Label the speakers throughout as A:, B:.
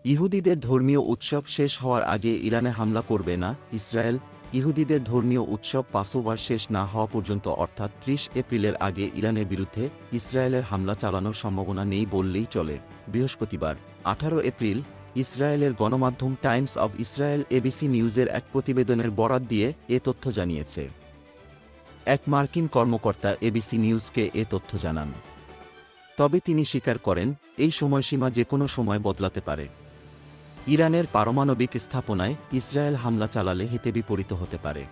A: ইহুদিদের ধর্মীয় উৎসব শেষ হওয়ার আগে ইরানে হামলা করবে না ইসরায়েল। ইহুদিদের ধর্মীয় উৎসব পাসোভার শেষ না হওয়া পর্যন্ত অর্থাৎ ৩০ এপ্রিলের আগে ইরানের বিরুদ্ধে ইসরায়েলের হামলা চালানোর সম্ভাবনা নেই বললেই চলে। বৃহস্পতিবার ১৮ এপ্রিল ইসরায়েলের গণমাধ্যম টাইমস অব ইসরায়েল এবিসি নিউজের এক প্রতিবেদনের বরাত দিয়ে এ তথ্য জানিয়েছে। এক মার্কিন কর্মকর্তা এবিসি নিউজকে এ তথ্য জানান। তবে তিনি স্বীকার করেন, এই সময়সীমা যে কোনো সময় বদলাতে পারে। ইরানের পারমাণবিক স্থাপনায় ইসরায়েল হামলা চালালে হিতে বিপরীত হতে পারে।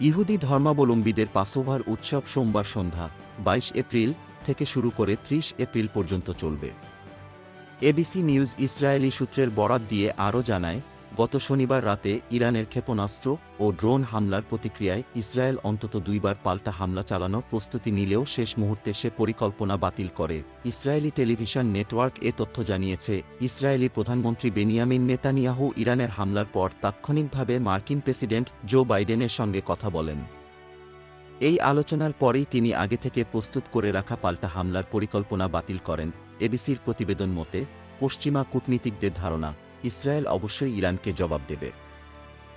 A: ইহুদি ধর্মাবলম্বীদের পাসোভার উৎসব সোমবার সন্ধ্যা ২২ এপ্রিল থেকে শুরু করে ৩০ এপ্রিল পর্যন্ত চলবে। এবিসি নিউজ ইসরায়েলি সূত্রের বরাত দিয়ে আরও জানায়, গত শনিবার রাতে ইরানের ক্ষেপণাস্ত্র ও ড্রোন হামলার প্রতিক্রিয়ায় ইসরায়েল অন্তত দুইবার পাল্টা হামলা চালানোর প্রস্তুতি নিলেও শেষ মুহূর্তে সে পরিকল্পনা বাতিল করে। ইসরায়েলি টেলিভিশন নেটওয়ার্ক এ তথ্য জানিয়েছে। ইসরায়েলি প্রধানমন্ত্রী বেনিয়ামিন নেতানিয়াহু ইরানের হামলার পর তাৎক্ষণিকভাবে মার্কিন প্রেসিডেন্ট জো বাইডেনের সঙ্গে কথা বলেন। এই আলোচনার পরেই তিনি আগে থেকে প্রস্তুত করে রাখা পাল্টা হামলার পরিকল্পনা বাতিল করেন। এবিসির প্রতিবেদন মতে, পশ্চিমা কূটনীতিকদের ধারণা, ইসরায়েল অবশ্যই ইরানকে জবাব দেবে,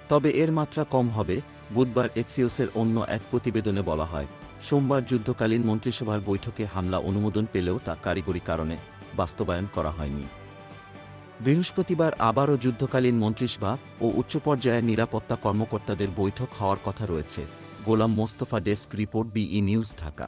A: তবে এর মাত্রা কম হবে। বুধবার এক্সিওসের অন্য এক প্রতিবেদনে বলা হয়, সোমবার যুদ্ধকালীন মন্ত্রিসভার বৈঠকে হামলা অনুমোদন পেলেও তা কারিগরি কারণে বাস্তবায়ন করা হয়নি। বৃহস্পতিবার আবারও যুদ্ধকালীন মন্ত্রিসভা ও উচ্চ পর্যায়ের নিরাপত্তা কর্মকর্তাদের বৈঠক হওয়ার কথা রয়েছে। Golam Mostafa, desk report, BE news, Dhaka.